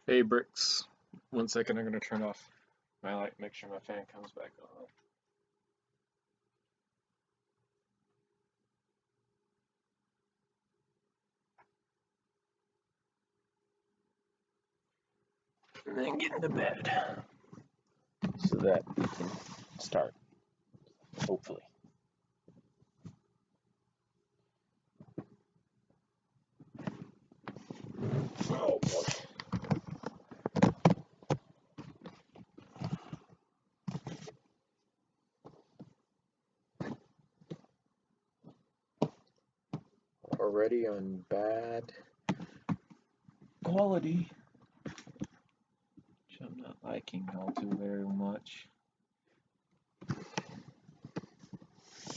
Hey Bricks, 1 second, I'm gonna turn off my light, make sure my fan comes back on. And then get into bed so that we can start, hopefully. Oh boy. Already on bad quality, which I'm not liking all too very much.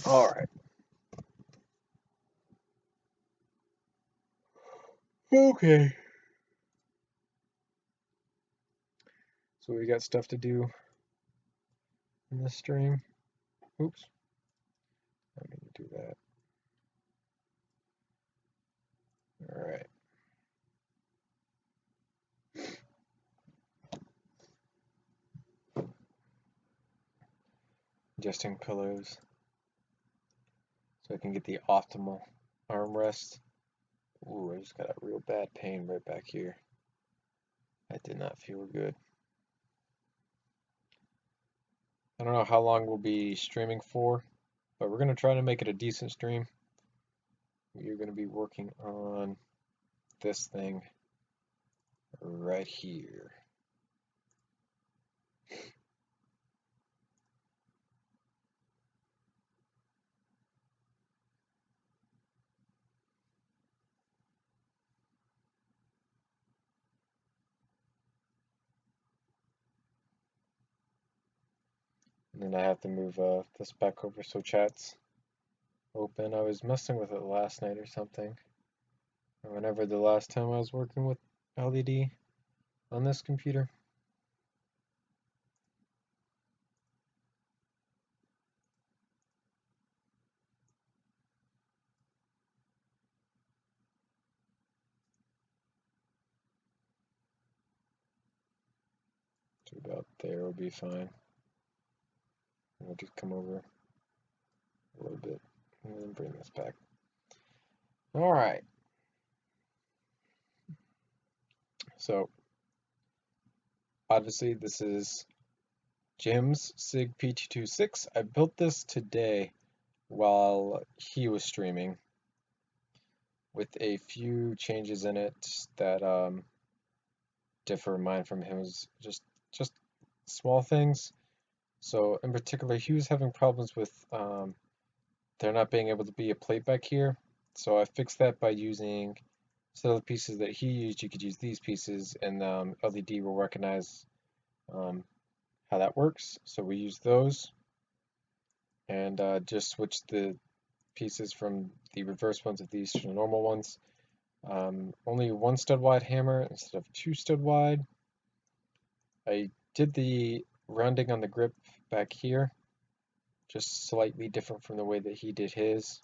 Alright. Okay. So we got stuff to do in this stream. Oops. I mean to do that. Alright. Adjusting pillows so I can get the optimal armrest. Ooh, I just got a real bad pain right back here. That did not feel good. I don't know how long we'll be streaming for, but we're going to try to make it a decent stream. We're going to be working on this thing right here. And then I have to move this back over so chat's open. I was messing with it last night or something. Or whenever the last time I was working with LED on this computer. So about there will be fine. We'll just come over a little bit and then bring this back. All right. So obviously this is Jim's Sig P226. I built this today while he was streaming with a few changes in it that differ mine from him, is just small things. So in particular, he was having problems with there not being able to be a plate back here. So I fixed that by using some of the pieces that he used. You could use these pieces, and LED will recognize how that works. So we use those, and just switch the pieces from the reverse ones of these to the normal ones. Only one stud wide hammer instead of 2 stud wide. I did the rounding on the grip back here, just slightly different from the way that he did his.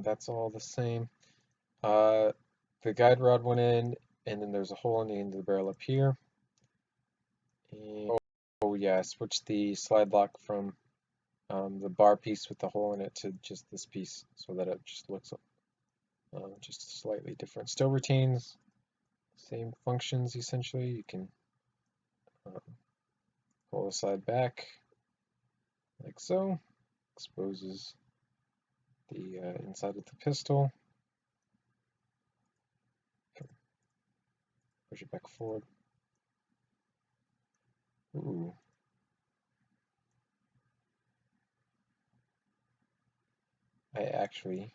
That's all the same. The guide rod went in, and then there's a hole in the end of the barrel up here. And, oh yeah, I switched the slide lock from the bar piece with the hole in it to just this piece, so that it just looks just slightly different. Still retains same functions essentially. You can pull the slide back like so, exposes the inside of the pistol. Push it back forward. Ooh. I actually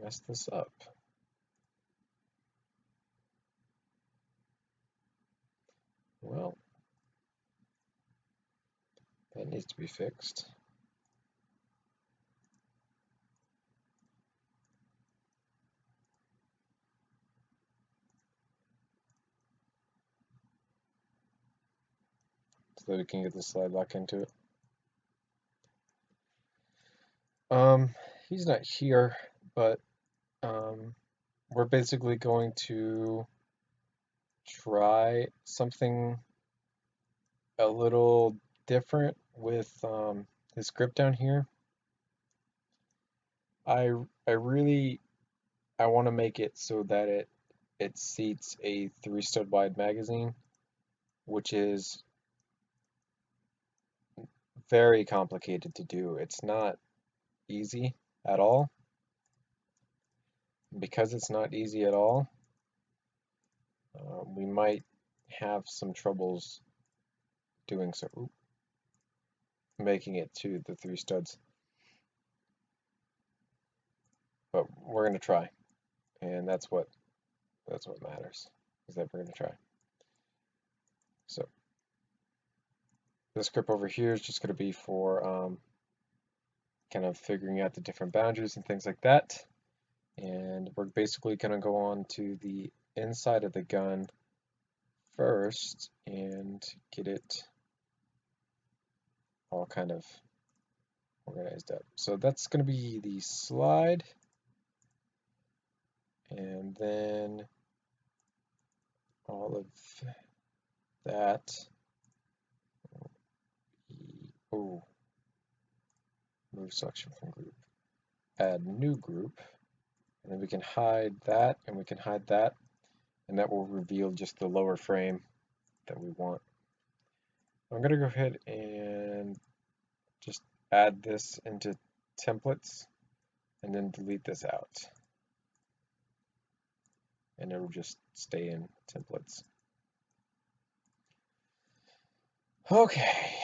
messed this up. Well, that needs to be fixed. So that we can get the slide lock into it. He's not here, but we're basically going to try something a little different with this grip down here. I really want to make it so that it seats a 3-stud wide magazine, which is very complicated to do. It's not easy at all. Because it's not easy at all, we might have some troubles doing so. Ooh, making it to the 3 studs. But we're gonna try, and that's what matters, is that we're gonna try. So this grip over here is just gonna be for kind of figuring out the different boundaries and things like that. And we're basically gonna go on to the inside of the gun first and get it all kind of organized up. So that's going to be the slide, and then all of that. Oh, move selection from group, add new group, and then we can hide that, and we can hide that, and that will reveal just the lower frame that we want. I'm going to go ahead and just add this into templates and then delete this out, and it will just stay in templates. Okay,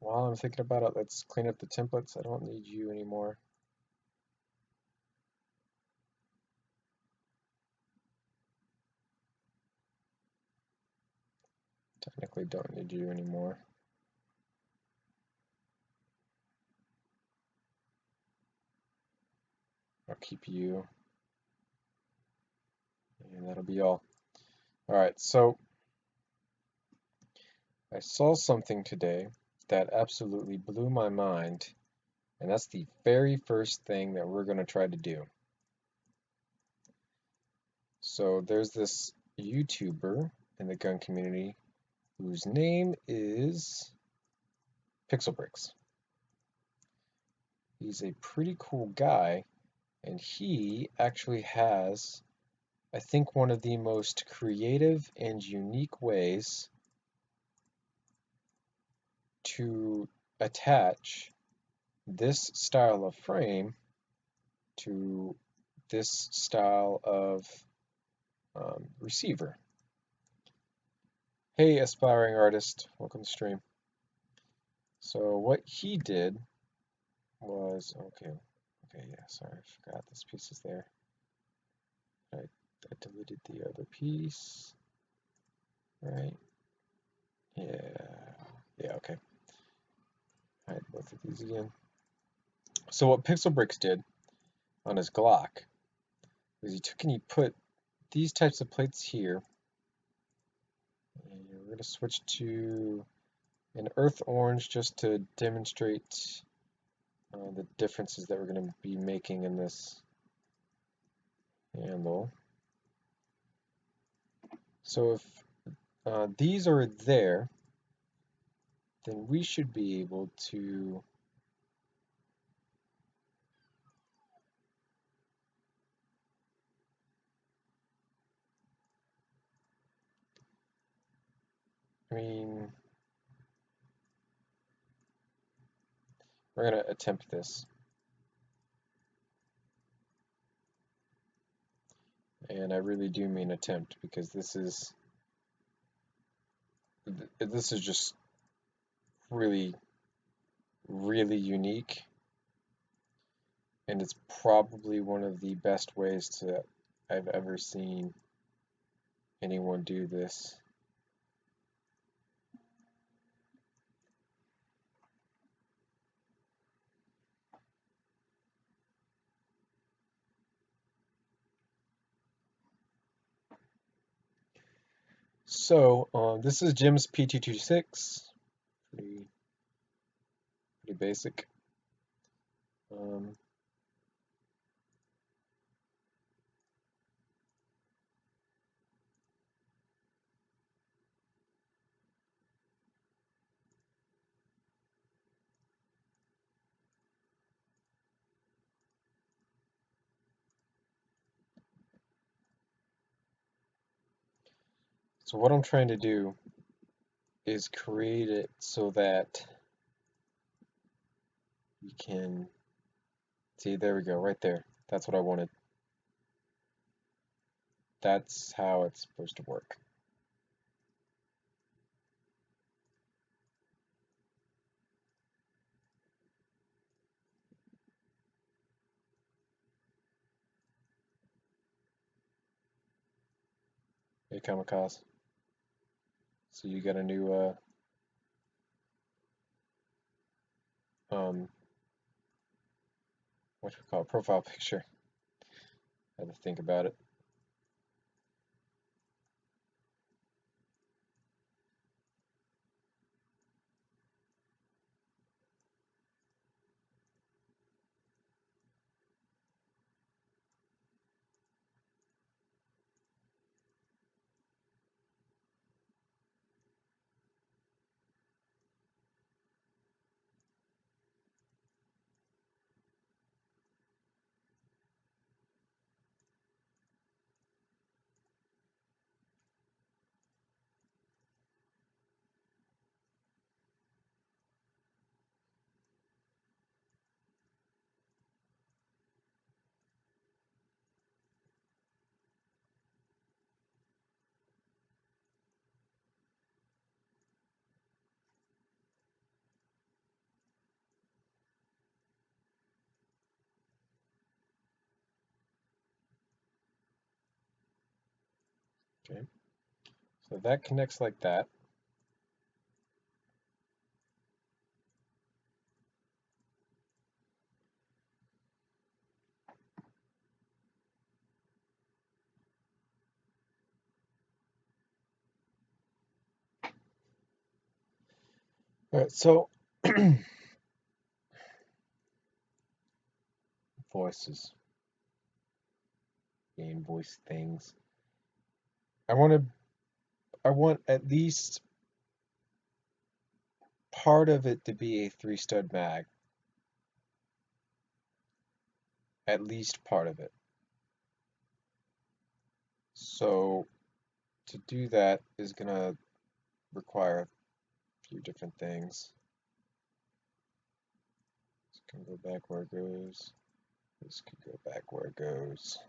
while I'm thinking about it, let's clean up the templates. I don't need you anymore. Technically don't need you anymore. I'll keep you, and that'll be all. Alright, so I saw something today that absolutely blew my mind, and that's the very first thing that we're going to try to do. So there's this YouTuber in the gun community whose name is Pixelbricks. He's a pretty cool guy, and he actually has, I think, one of the most creative and unique ways to attach this style of frame to this style of receiver. Hey, aspiring artist, welcome to stream. So what he did was, okay, yeah, sorry, I forgot this piece is there. I deleted the other piece, right? Yeah, okay. Hide both of these again. So what Pixelbricks did on his Glock was he took and he put these types of plates here, and we're going to switch to an earth orange just to demonstrate the differences that we're going to be making in this handle. So if these are there, then we should be able to we're going to attempt this. And I really do mean attempt, because this is just really, really unique, and it's probably one of the best ways I've ever seen anyone do this. So this is Jim's Pt.126, pretty basic. So what I'm trying to do is create it so that you can see, there we go, right there. That's what I wanted. That's how it's supposed to work. Hey, Kamikaze. So you got a new what we call it, profile picture. I had to think about it. Okay. So that connects like that. All right, so voices, being voice things. I want at least part of it to be a 3-stud mag. At least part of it. So to do that is gonna require a few different things. This can go back where it goes. This could go back where it goes.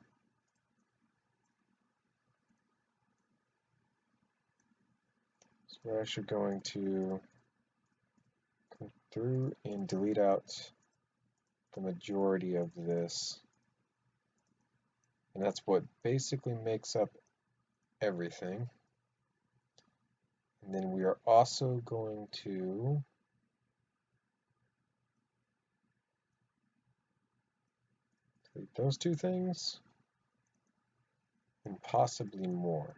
So we're actually going to go through and delete out the majority of this. And that's what basically makes up everything. And then we are also going to delete those two things and possibly more.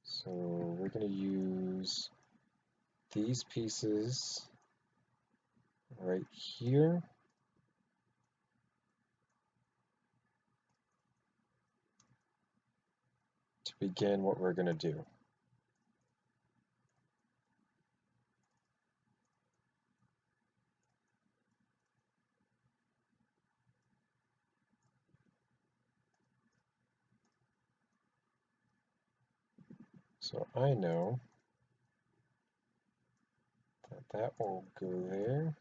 So we're going to use these pieces right here to begin what we're going to do. So I know that that will go there.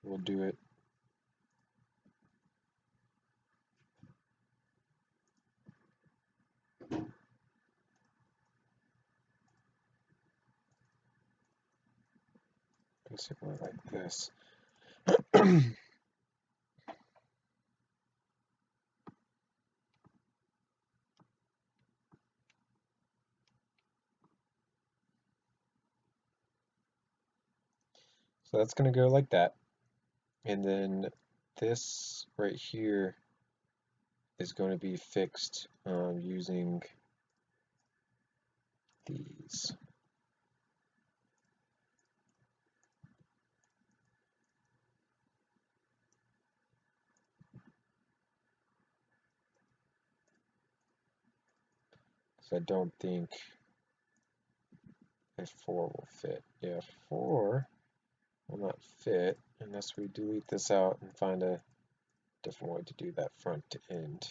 We'll do it basically like this. So that's going to go like that. And then this right here is going to be fixed using these. So I don't think F4 will fit. Yeah, 4 will not fit unless we delete this out and find a different way to do that front to end,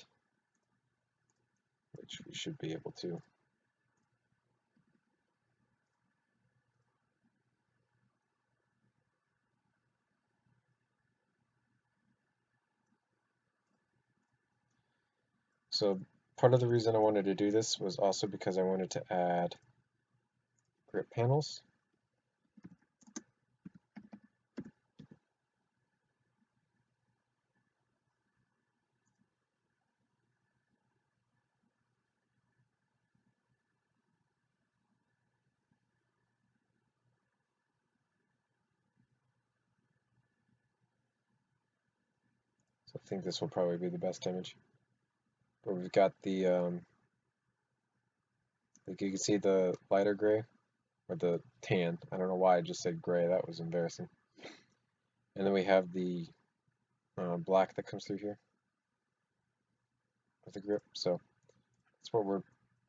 which we should be able to. So part of the reason I wanted to do this was also because I wanted to add grip panels. So I think this will probably be the best image. Where we've got the, like you can see the lighter gray, or the tan. I don't know why I just said gray, that was embarrassing. And then we have the black that comes through here with the grip. So that's what we're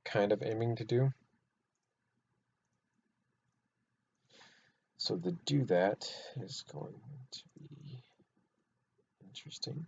kind of aiming to do. So to do that is going to be interesting.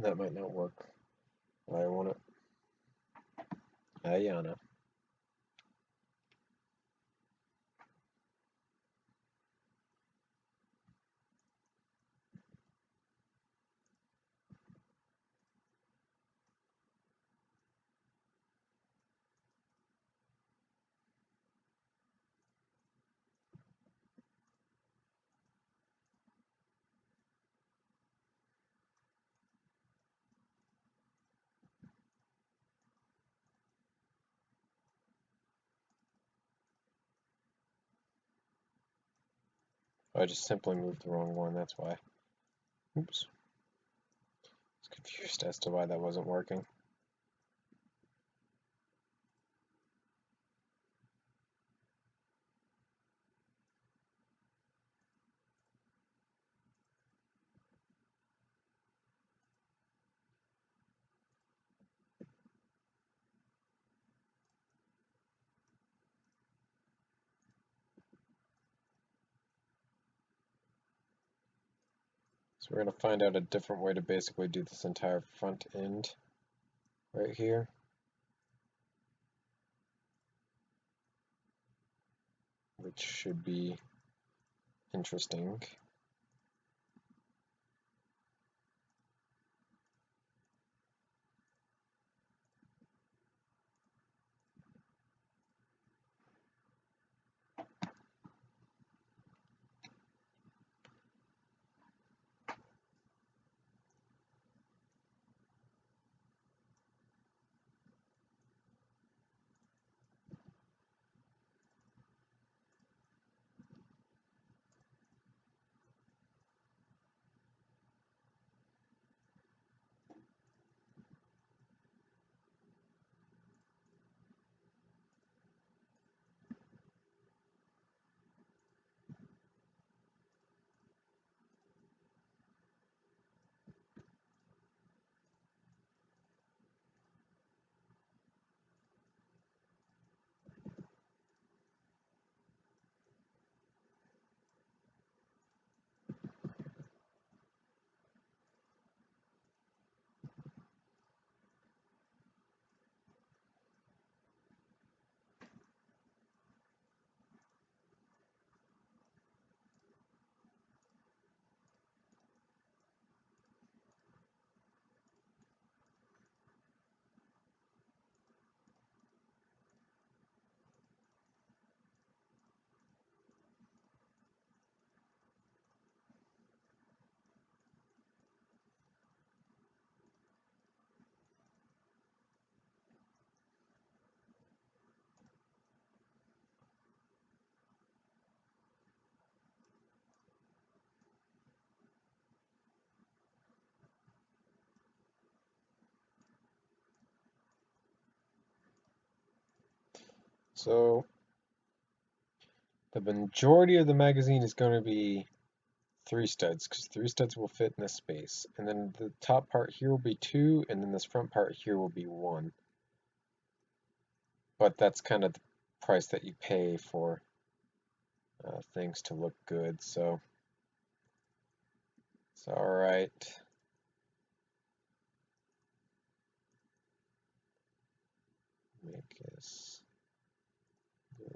That might not work. I want it. Ayana. I just simply moved the wrong one, that's why. Oops. I was confused as to why that wasn't working. So we're going to find out a different way to basically do this entire front end right here. Which should be interesting. So the majority of the magazine is going to be 3 studs, because 3 studs will fit in this space. And then the top part here will be 2, and then this front part here will be 1. But that's kind of the price that you pay for things to look good, so it's alright. Make this 8.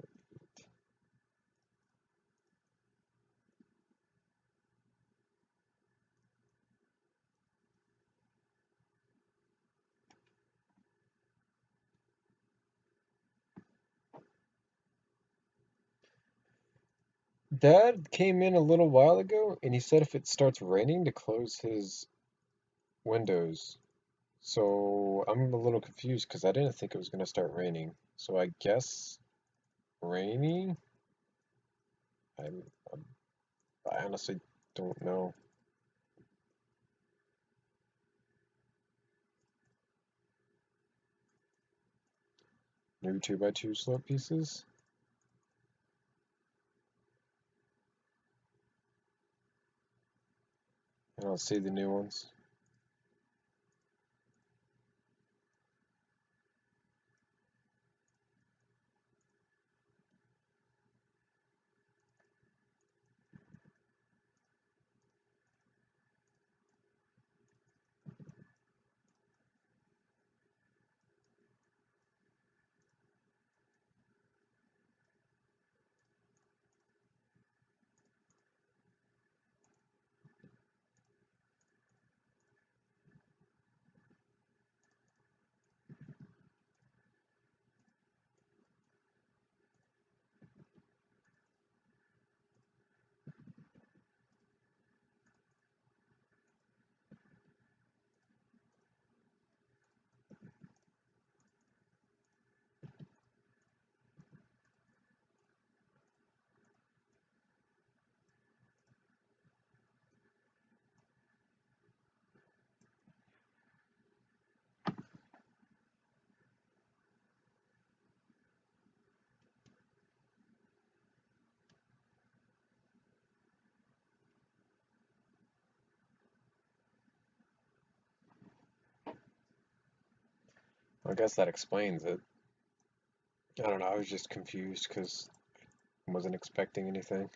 Dad came in a little while ago and he said if it starts raining to close his windows. So I'm a little confused because I didn't think it was going to start raining. So I guess raining? I'm, I'm, I honestly don't know. New 2x2 slope pieces? I don't see the new ones. I guess that explains it. I don't know, I was just confused because I wasn't expecting anything.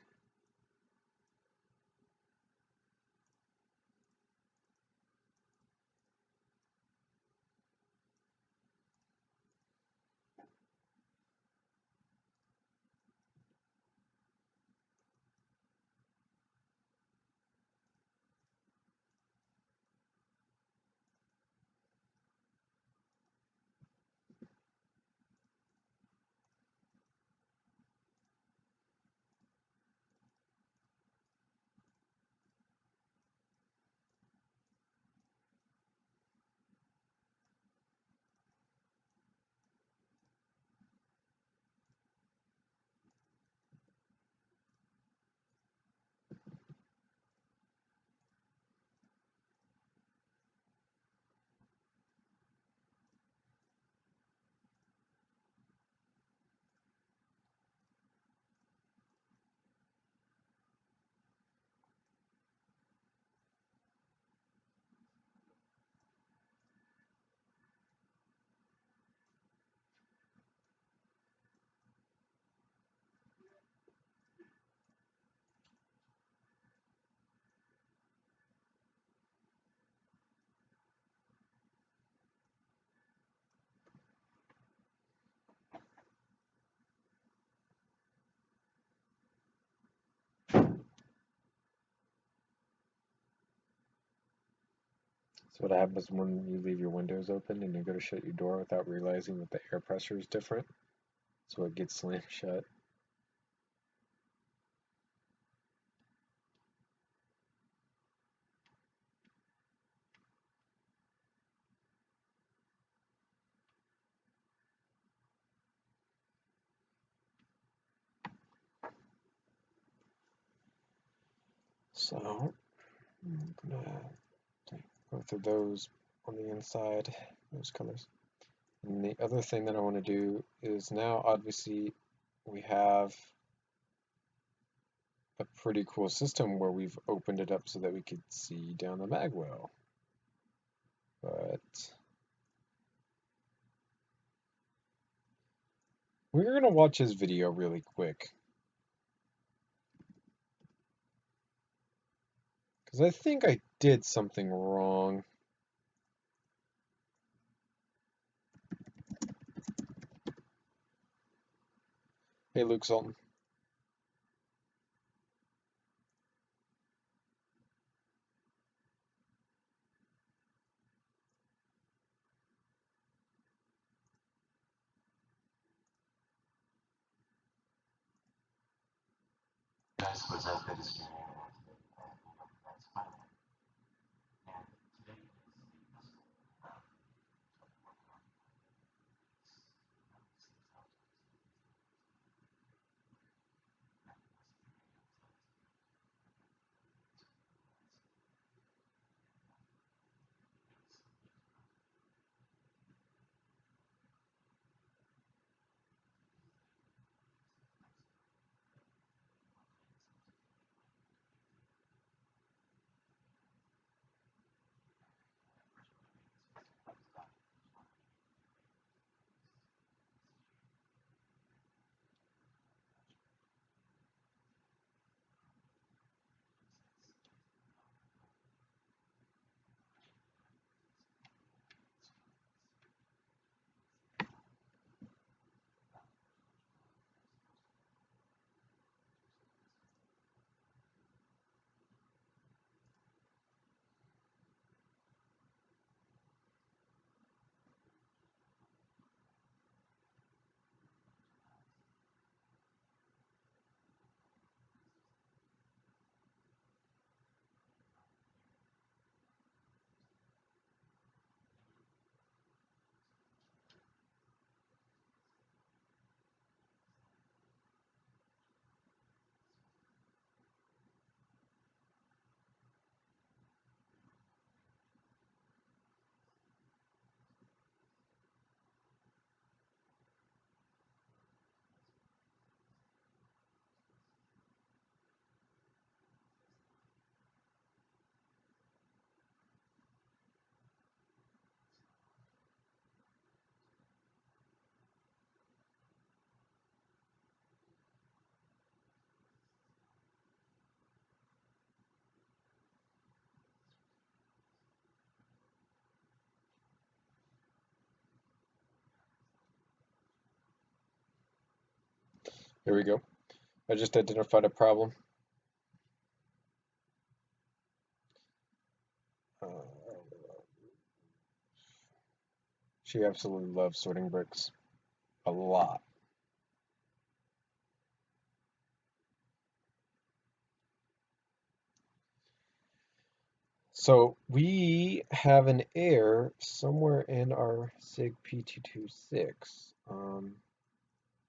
So what happens when you leave your windows open and you go to shut your door without realizing that the air pressure is different? So it gets slammed shut. So I'm gonna take both of those on the inside, those colors. And the other thing that I want to do is now obviously we have a pretty cool system where we've opened it up so that we could see down the mag well. But we're going to watch his video really quick, because I think I did something wrong. Hey, Luke Sultan. Here we go. I just identified a problem. She absolutely loves sorting bricks. A lot. So we have an error somewhere in our Sig P226.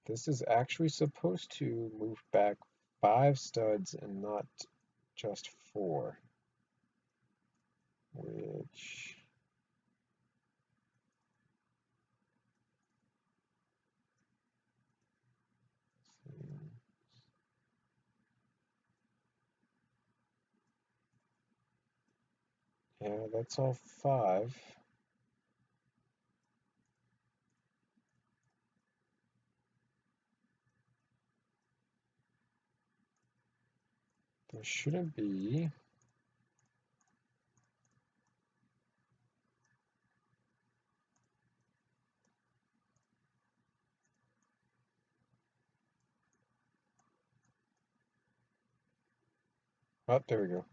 This is actually supposed to move back 5 studs and not just 4, which yeah, that's all 5. There shouldn't be. Oh, there we go.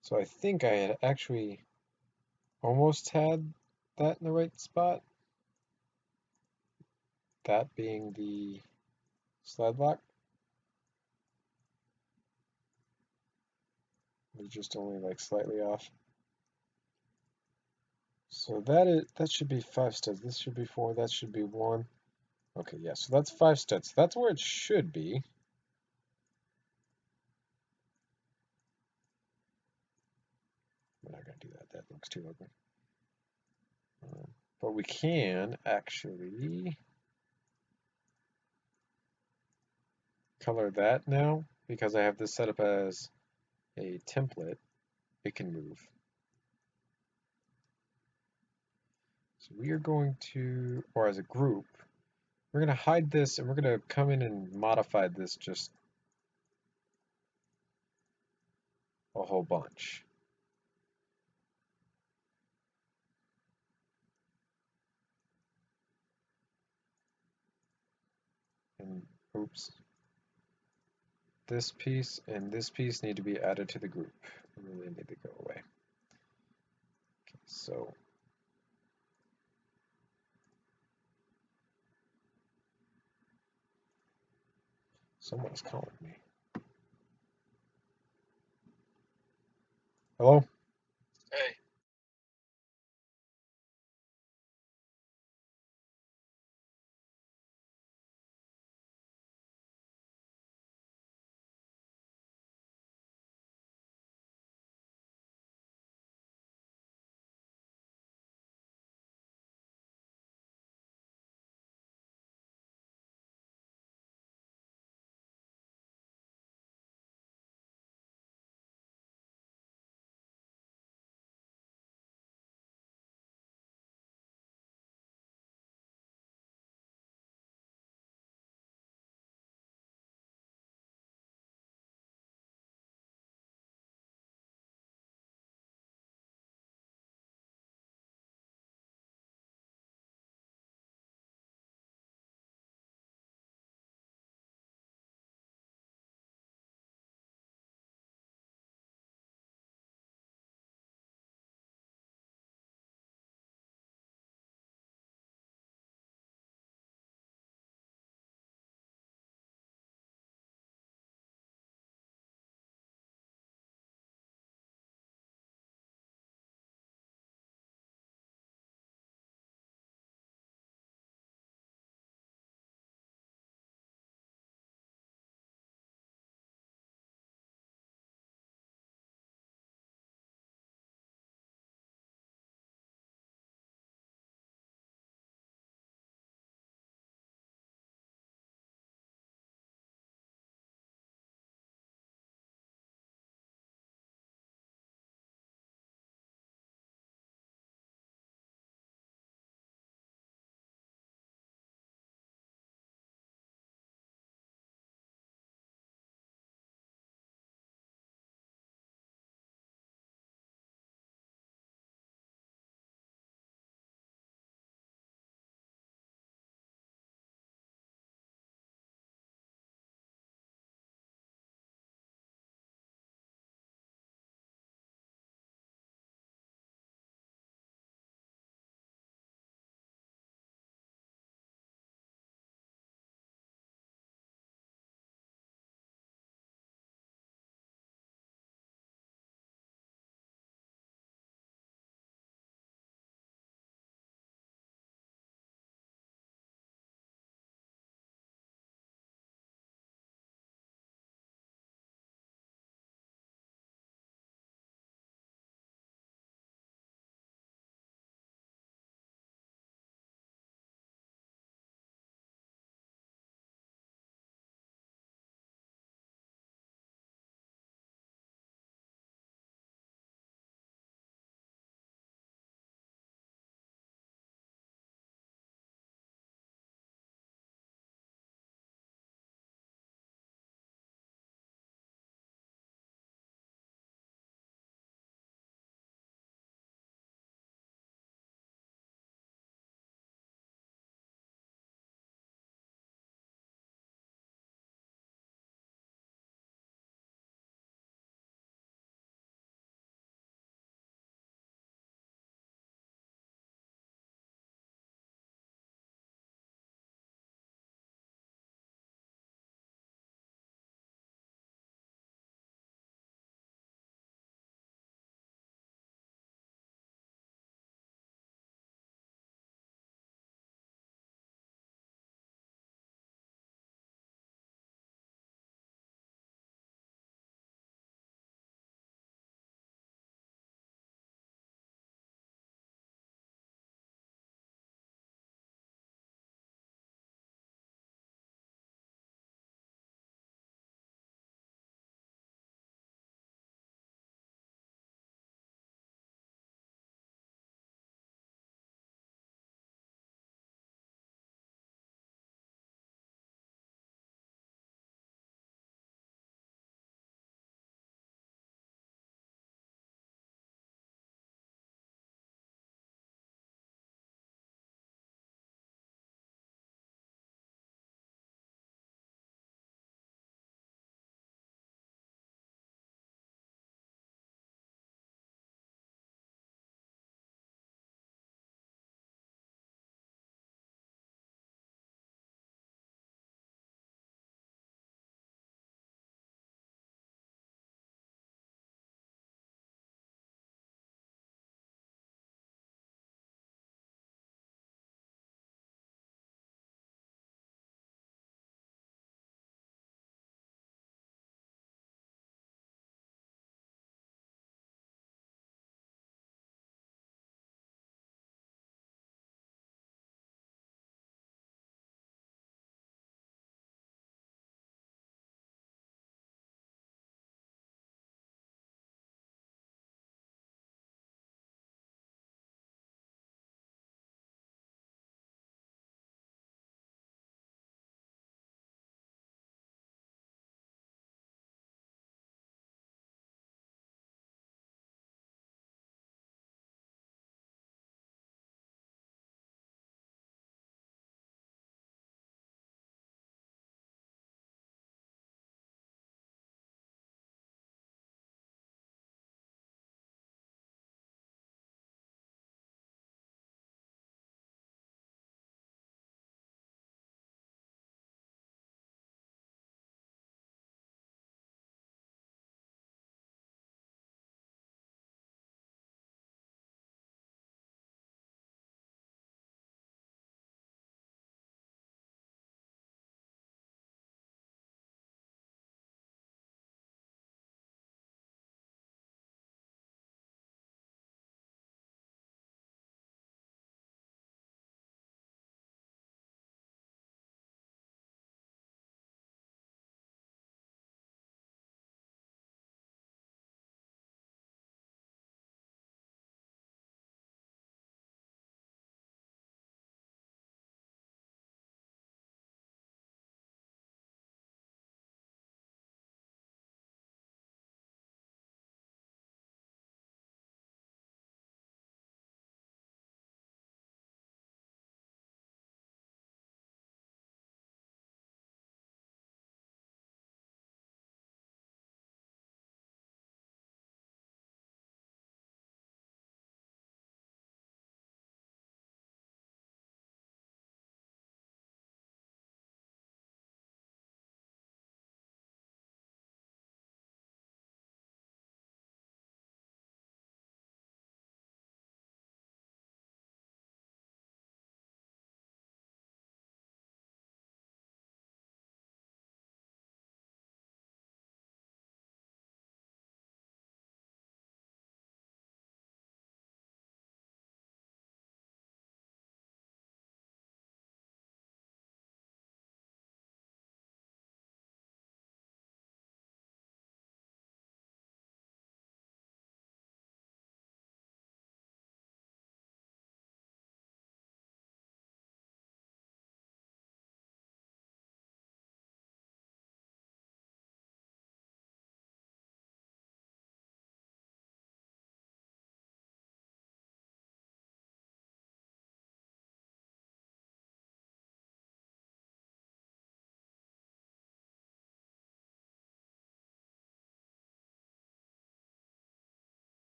So I think I had actually almost had that in the right spot. That being the slide lock. We're just only like slightly off. So that should be 5 studs. This should be 4. That should be 1. Okay, yeah. So that's 5 studs. That's where it should be. going to do that. That looks too ugly. But we can actually color that now because I have this set up as a template. It can move. So we are going to, or as a group, we're going to hide this and we're going to come in and modify this just a whole bunch. And oops, this piece and this piece need to be added to the group. They need to go away. Okay, so someone's calling me. Hello? Hey,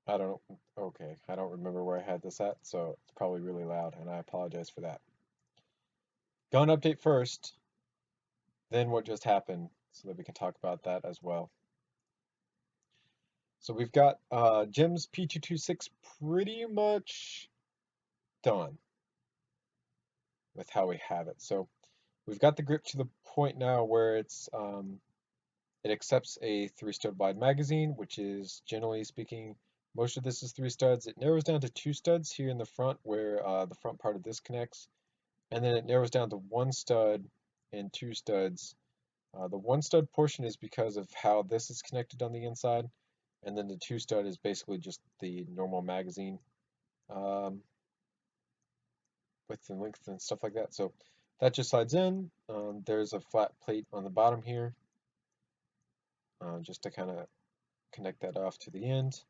I don't, okay, I don't remember where I had this at, so it's probably really loud, and I apologize for that. Gun update first, then what just happened, so that we can talk about that as well. So we've got Jim's P226 pretty much done with how we have it. So we've got the grip to the point now where it accepts a 3-stud wide magazine, which is generally speaking, most of this is 3 studs. It narrows down to 2 studs here in the front where the front part of this connects, and then it narrows down to 1 stud and 2 studs. The 1 stud portion is because of how this is connected on the inside, and then the 2 stud is basically just the normal magazine um, width and length and stuff like that. So that just slides in. There's a flat plate on the bottom here, just to kind of connect that off to the end.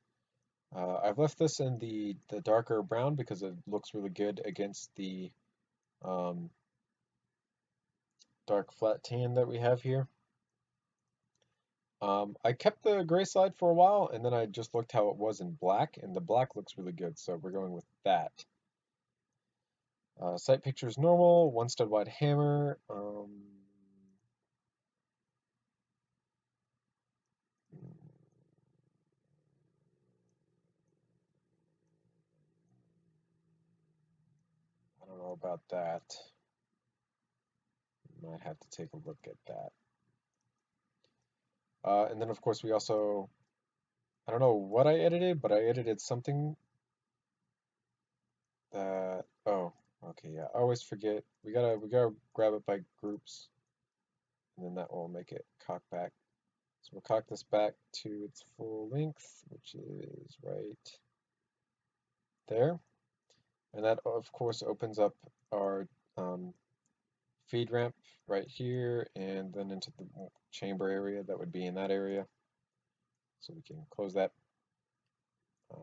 I've left this in the darker brown because it looks really good against the um, dark flat tan that we have here. I kept the gray slide for a while, and then I just looked how it was in black, and the black looks really good, so we're going with that. Sight picture is normal, 1 stud wide hammer. I don't know about that. Might have to take a look at that. And then of course we also, I don't know what I edited, but I edited something that, oh, okay, yeah, I always forget. We gotta grab it by groups, and then that will make it cock back. So we'll cock this back to its full length, which is right there. And that of course opens up our um, feed ramp right here, and then into the chamber area that would be in that area. So we can close that.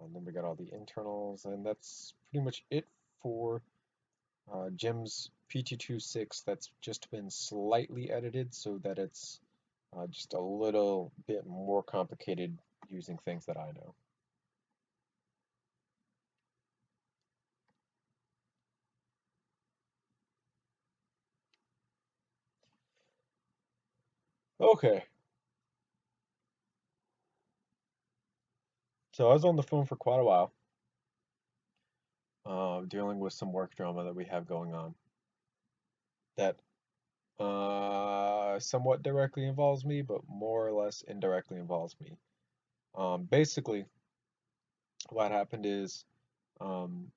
And then we got all the internals, and that's pretty much it for Jim's Pt.126. That's just been slightly edited so that it's just a little bit more complicated using things that I know. Okay, so I was on the phone for quite a while, dealing with some work drama that we have going on that somewhat directly involves me, but more or less indirectly involves me. Basically, what happened is um,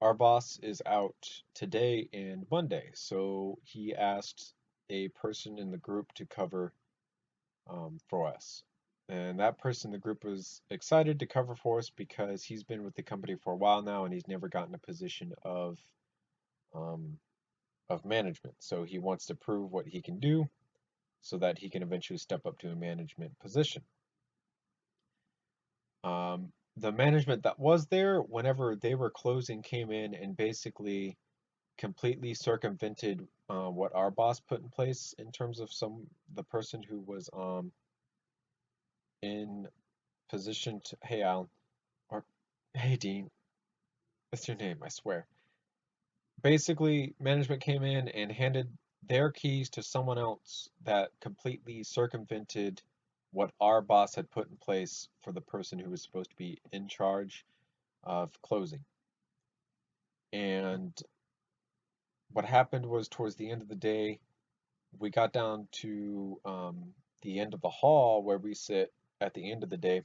our boss is out today and Monday, so he asked a person in the group to cover for us. And that person in the group was excited to cover for us because he's been with the company for a while now and he's never gotten a position um, of management. So he wants to prove what he can do so that he can eventually step up to a management position. The management that was there, whenever they were closing, came in and basically completely circumvented what our boss put in place in terms of the person who was in position to, hey Alan, or hey Dean, what's your name? I swear. Basically, management came in and handed their keys to someone else that completely circumvented what our boss had put in place for the person who was supposed to be in charge of closing. And what happened was towards the end of the day, we got down to the end of the hall where we sit at the end of the day,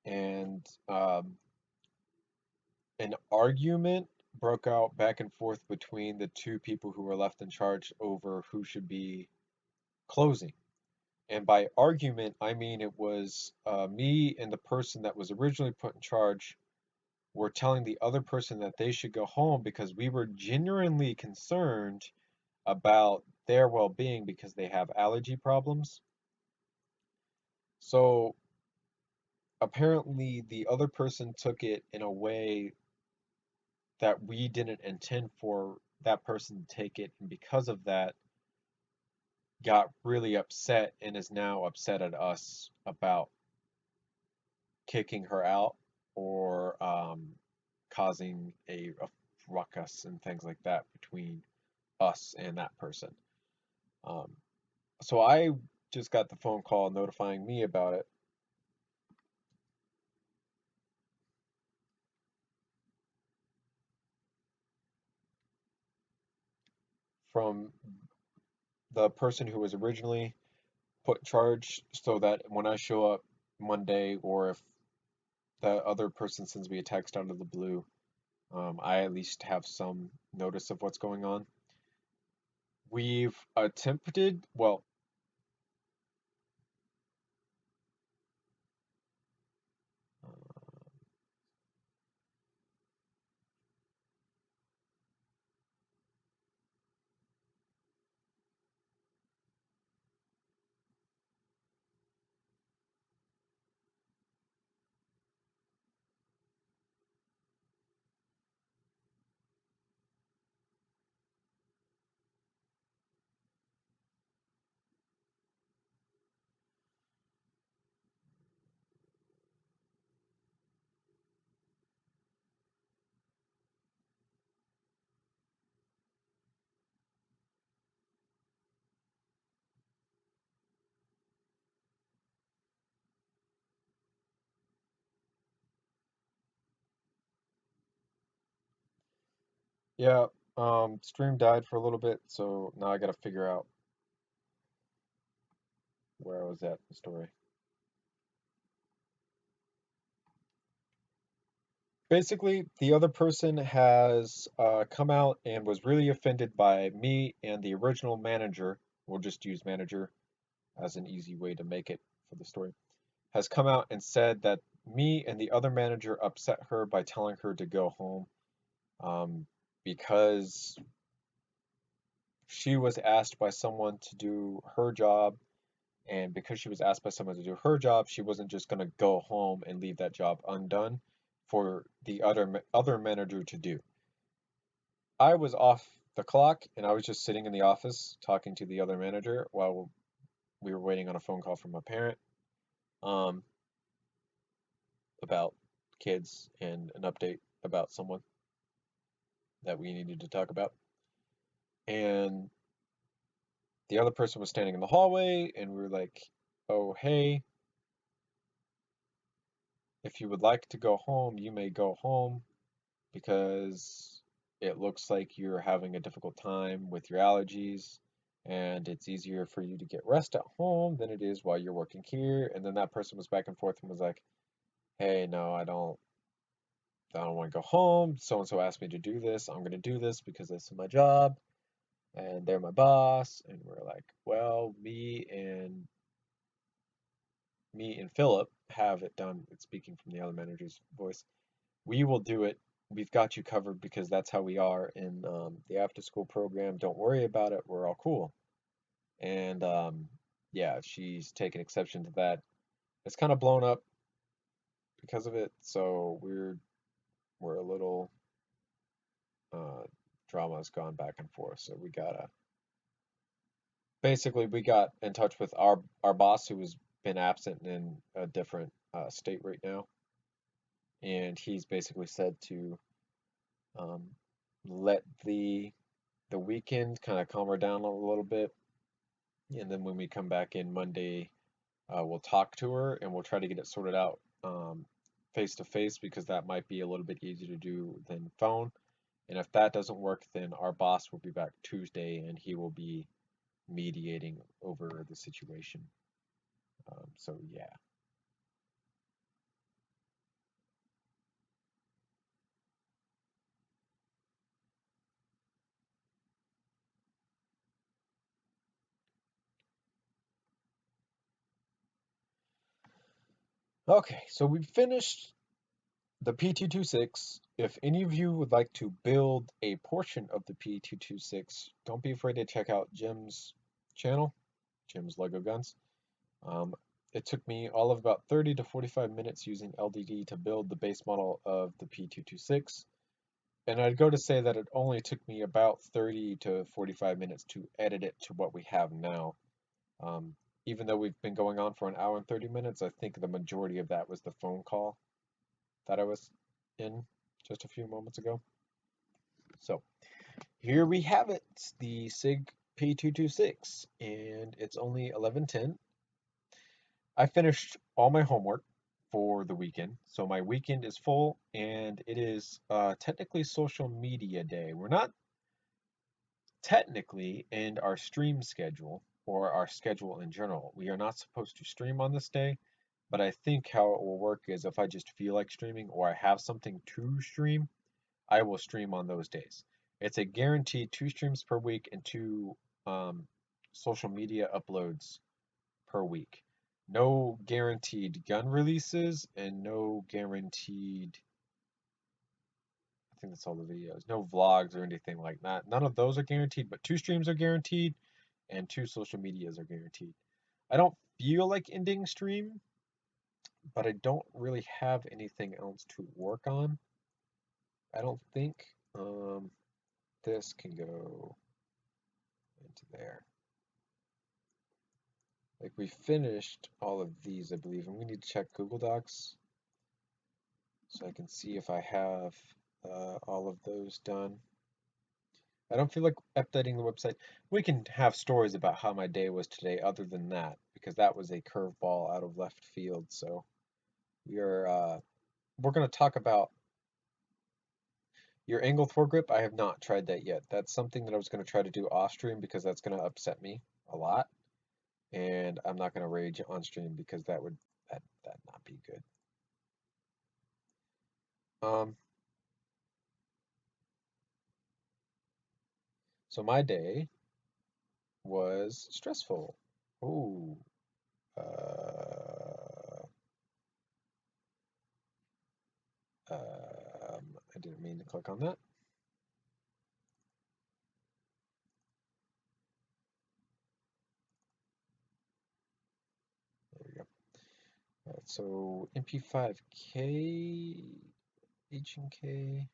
and an argument broke out back and forth between the two people who were left in charge over who should be closing. And by argument, I mean it was me and the person that was originally put in charge were telling the other person that they should go home because we were genuinely concerned about their well-being because they have allergy problems. So apparently the other person took it in a way that we didn't intend for that person to take it, and because of that got really upset and is now upset at us about kicking her out or causing a ruckus and things like that between us and that person. Um, so I just got the phone call notifying me about it from the person who was originally put in charge, so that when I show up Monday, or if the other person sends me a text out of the blue, I at least have some notice of what's going on. We've attempted, well, yeah, stream died for a little bit, so now I gotta figure out where I was at in the story. Basically, the other person has come out and was really offended by me and the original manager. We'll just use manager as an easy way to make it for the story. Has come out and said that me and the other manager upset her by telling her to go home, um, because she was asked by someone to do her job, and because she was asked by someone to do her job, she wasn't just going to go home and leave that job undone for the other manager to do. I was off the clock and I was just sitting in the office talking to the other manager while we were waiting on a phone call from a parent, um, about kids and an update about someone that we needed to talk about. And the other person was standing in the hallway, and we were like, "Oh, hey, if you would like to go home, you may go home, because it looks like you're having a difficult time with your allergies, and it's easier for you to get rest at home than it is while you're working here." And then that person was back and forth and was like, "Hey, no, I don't want to go home. So and so asked me to do this. I'm going to do this because this is my job and they're my boss." And we're like, "Well, me and Philip have it done." It's speaking from the other manager's voice. "We will do it. We've got you covered because that's how we are in the after school program. Don't worry about it. We're all cool." And yeah, she's taken exception to that. It's kind of blown up because of it, so we're a little, uh, drama has gone back and forth. So we got in touch with our boss, who has been absent in a different state right now, and he's basically said to, um, let the weekend kind of calm her down a little bit, and then when we come back in Monday, we'll talk to her and we'll try to get it sorted out, face to face, because that might be a little bit easier to do than phone. And if that doesn't work, then our boss will be back Tuesday and he will be mediating over the situation. So yeah. Okay, so we finished the P226. If any of you would like to build a portion of the P226, don't be afraid to check out Jim's channel, Jim's Lego Guns. Um, it took me all of about 30 to 45 minutes using LDD to build the base model of the P226. And I'd go to say that it only took me about 30 to 45 minutes to edit it to what we have now. Um, Even though we've been going on for an hour and 30 minutes, I think the majority of that was the phone call that I was in just a few moments ago. So here we have it, the Sig P226, and it's only 11:10. I finished all my homework for the weekend, so my weekend is full, and it is technically social media day. We're not technically in our stream schedule or our schedule in general. We are not supposed to stream on this day, but I think how it will work is if I just feel like streaming or I have something to stream, I will stream on those days. It's a guaranteed 2 streams per week and 2 um, social media uploads per week. No guaranteed gun releases and no guaranteed, I think that's all the videos. No vlogs or anything like that. None of those are guaranteed, but 2 streams are guaranteed and 2 social medias are guaranteed. I don't feel like ending stream, but I don't really have anything else to work on. I don't think. This can go into there. Like we finished all of these, I believe, and we need to check Google Docs so I can see if I have all of those done. I don't feel like updating the website. We can have stories about how my day was today other than that, because that was a curveball out of left field. So we're going to talk about your angle foregrip. I have not tried that yet. That's something that I was going to try to do off stream because that's going to upset me a lot. And I'm not going to rage on stream because that would not be good. So my day was stressful. Oh, I didn't mean to click on that. There we go. All right, so MP5K, H&K,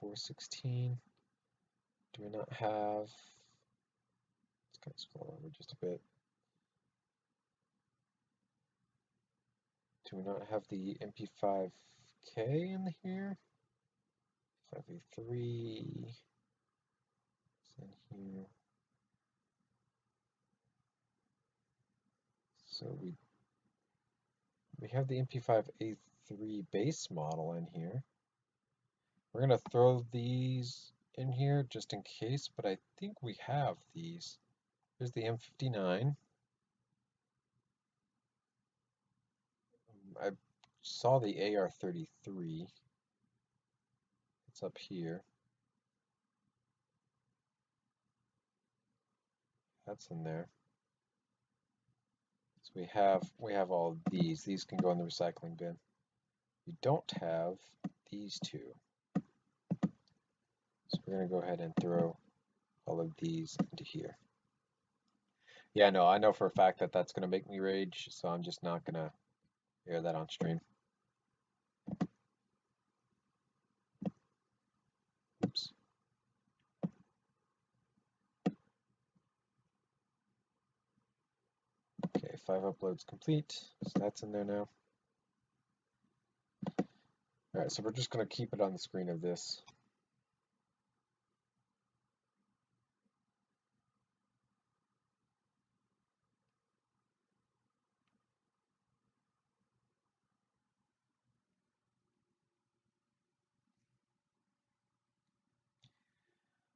416. Do we not have? Let's kind of scroll over just a bit. Do we not have the MP5K in here? 5A3 is in here. So we have the MP5A3 base model in here. We're gonna throw these in here just in case, but I think we have these. Here's the M59. I saw the AR-33. It's up here. That's in there. So we have all of these. These can go in the recycling bin. We don't have these two. So we're gonna go ahead and throw all of these into here. Yeah, no, I know for a fact that that's gonna make me rage, so I'm just not gonna air that on stream. Oops. Okay, 5 uploads complete, so that's in there now. Alright, so we're just going to keep it on the screen of this.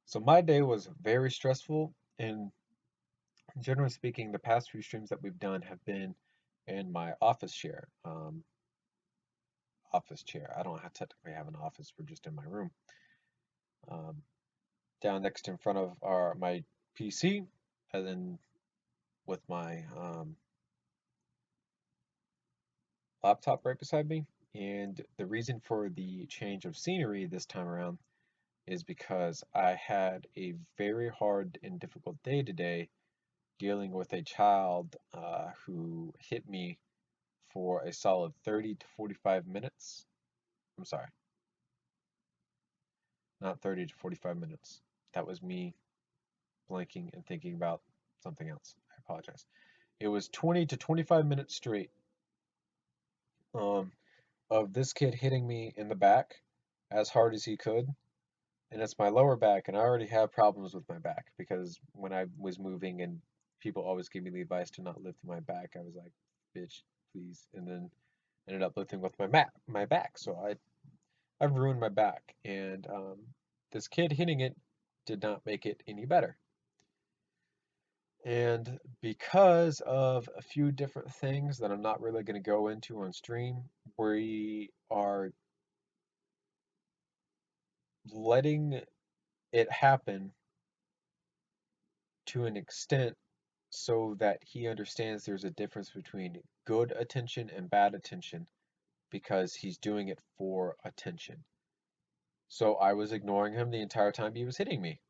So my day was very stressful, and generally speaking, the past few streams that we've done have been in my office chair. I don't technically have an office, we're just in my room. Down next in front of my PC, and then with my laptop right beside me. And the reason for the change of scenery this time around is because I had a very hard and difficult day today dealing with a child who hit me for a solid 30 to 45 minutes. I'm sorry, not 30 to 45 minutes. That was me blanking and thinking about something else. I apologize. It was 20 to 25 minutes straight um, of this kid hitting me in the back as hard as he could. And it's my lower back, and I already have problems with my back because when I was moving and people always gave me the advice to not lift my back, I was like, bitch, please. And then ended up lifting with my back. So I've ruined my back. And this kid hitting it did not make it any better. And because of a few different things that I'm not really going to go into on stream, we are letting it happen to an extent so that he understands there's a difference between good attention and bad attention because he's doing it for attention. So I was ignoring him the entire time he was hitting me,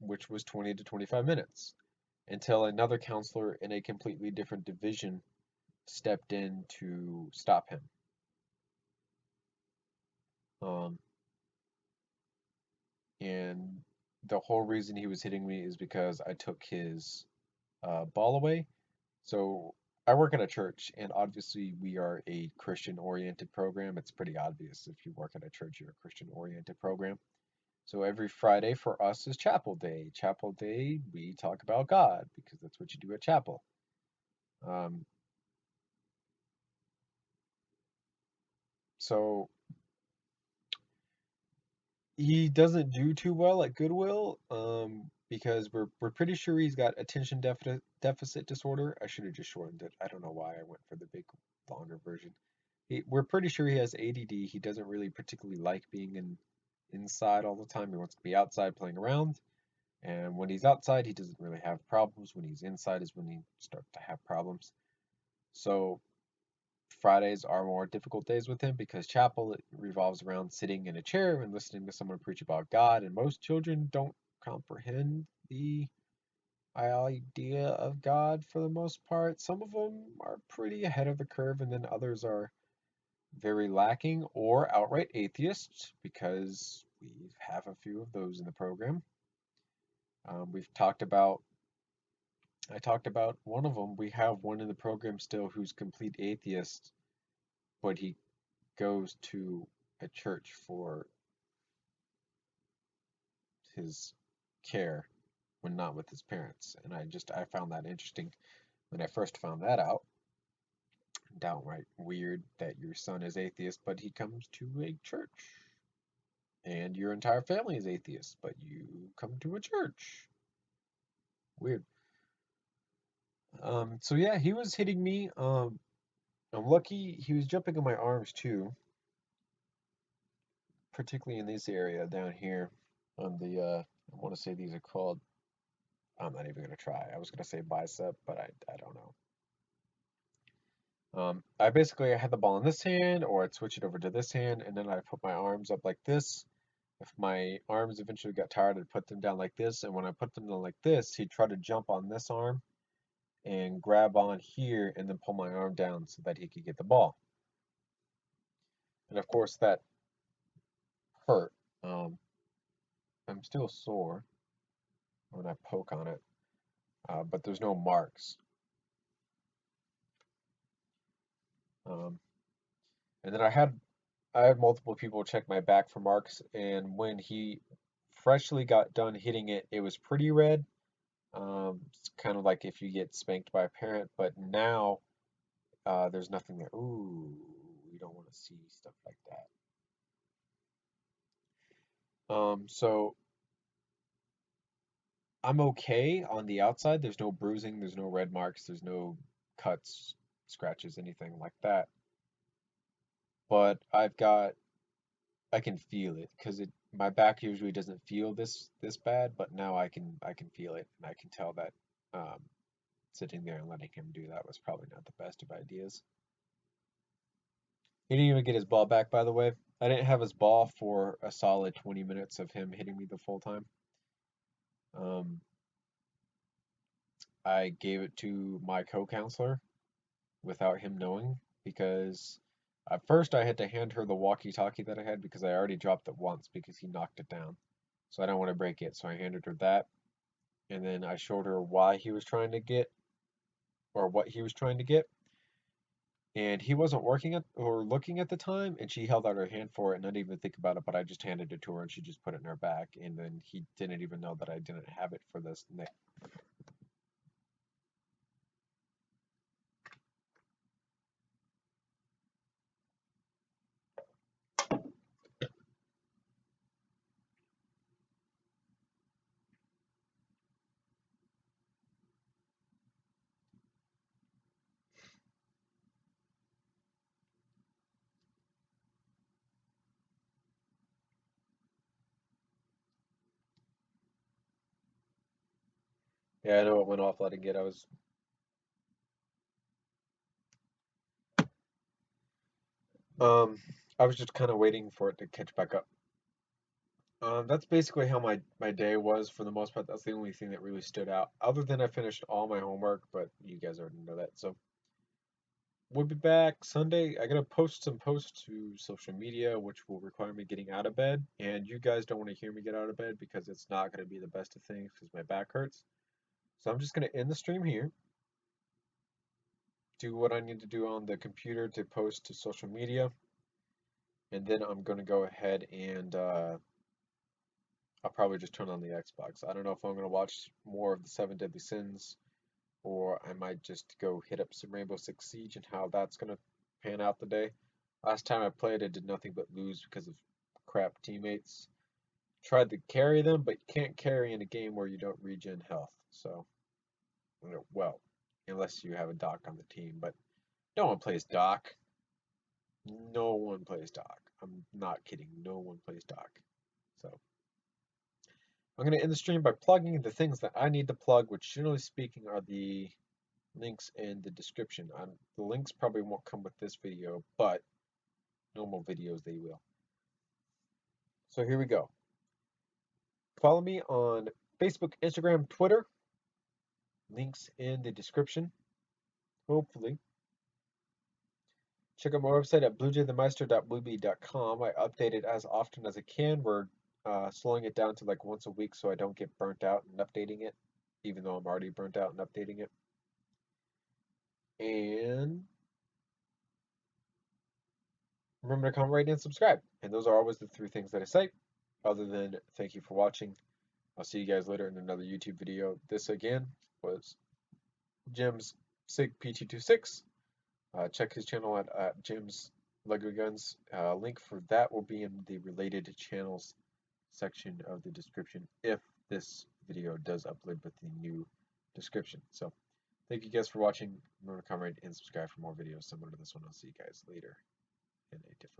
which was 20 to 25 minutes, until another counselor in a completely different division stepped in to stop him. Um, and the whole reason he was hitting me is because I took his ball away. So I work at a church, and obviously we are a Christian-oriented program. It's pretty obvious if you work at a church, you're a Christian-oriented program. So every Friday for us is chapel day. Chapel day, we talk about God because that's what you do at chapel. Um, so he doesn't do too well at Goodwill because we're pretty sure he's got attention deficit disorder. I should have just shortened it. I don't know why I went for the big longer version. We're pretty sure he has ADD. He doesn't really particularly like being inside all the time. He wants to be outside playing around. And when he's outside, he doesn't really have problems. When he's inside is when he starts to have problems. So Fridays are more difficult days with him because chapel revolves around sitting in a chair and listening to someone preach about God. And most children don't comprehend the idea of God for the most part. Some of them are pretty ahead of the curve, and then others are very lacking or outright atheists because we have a few of those in the program. We've talked about, I talked about one of them. We have one in the program still who's complete atheist, but he goes to a church for his care when not with his parents. And I found that interesting when I first found that out. Downright weird that your son is atheist, but he comes to a church. And your entire family is atheist, but you come to a church. Weird. So yeah, he was hitting me. I'm lucky he was jumping on my arms too, particularly in this area down here on the I want to say these are called, I'm not even gonna try. I was gonna say bicep, but I don't know. I had the ball in this hand, or I'd switch it over to this hand, and then I put my arms up like this. If my arms eventually got tired, I'd put them down like this, and when I put them down like this, he'd try to jump on this arm and grab on here and then pull my arm down so that he could get the ball. And of course, that hurt. Um, I'm still sore when I poke on it, but there's no marks. Um, and then I had multiple people check my back for marks, and when he freshly got done hitting it, it was pretty red. It's kind of like if you get spanked by a parent, but now there's nothing there. Ooh, you don't want to see stuff like that. So I'm okay on the outside. There's no bruising, there's no red marks, there's no cuts, scratches, anything like that. But I can feel it because it my back usually doesn't feel this bad, but now I can feel it and I can tell that um, sitting there and letting him do that was probably not the best of ideas. He didn't even get his ball back, by the way. I didn't have his ball for a solid 20 minutes of him hitting me the full time. Um, I gave it to my co-counselor without him knowing because at first I had to hand her the walkie-talkie that I had because I already dropped it once because he knocked it down. So I don't want to break it. So I handed her that, and then I showed her why he was trying to get or what he was trying to get. And he wasn't working at or looking at the time, and she held out her hand for it and I didn't even think about it, but I just handed it to her and she just put it in her bag. And then he didn't even know that I didn't have it for this next. Yeah, I know it went off letting it. Um, I was just kind of waiting for it to catch back up. That's basically how my day was for the most part. That's the only thing that really stood out. Other than I finished all my homework, but you guys already know that. So we'll be back Sunday. I gotta post some posts to social media, which will require me getting out of bed. And you guys don't want to hear me get out of bed because it's not gonna be the best of things because my back hurts. So I'm just gonna end the stream here, do what I need to do on the computer to post to social media, and then I'm gonna go ahead and I'll probably just turn on the Xbox. I don't know if I'm gonna watch more of the Seven Deadly Sins, or I might just go hit up some Rainbow Six Siege and how that's gonna pan out today. Last time I played, I did nothing but lose because of crap teammates. Tried to carry them, but you can't carry in a game where you don't regen health. So, well, unless you have a Doc on the team, but no one plays Doc. No one plays Doc. I'm not kidding. No one plays Doc. So I'm going to end the stream by plugging the things that I need to plug, which generally speaking are the links in the description. The links probably won't come with this video, but normal videos they will. So here we go. Follow me on Facebook, Instagram, Twitter. Links in the description, hopefully. Check out my website at bluejaythemeister.bluebee.com. I update it as often as I can. We're slowing it down to like once a week so I don't get burnt out and updating it, even though I'm already burnt out and updating it. And remember to comment, rate, and subscribe. And those are always the three things that I say, other than thank you for watching. I'll see you guys later in another YouTube video. This again was Jim's Sig P226. Check his channel at Jim's Lego Guns. Link for that will be in the related channels section of the description if this video does upload with the new description. So thank you guys for watching. Remember to comment and subscribe for more videos similar to this one. I'll see you guys later in a different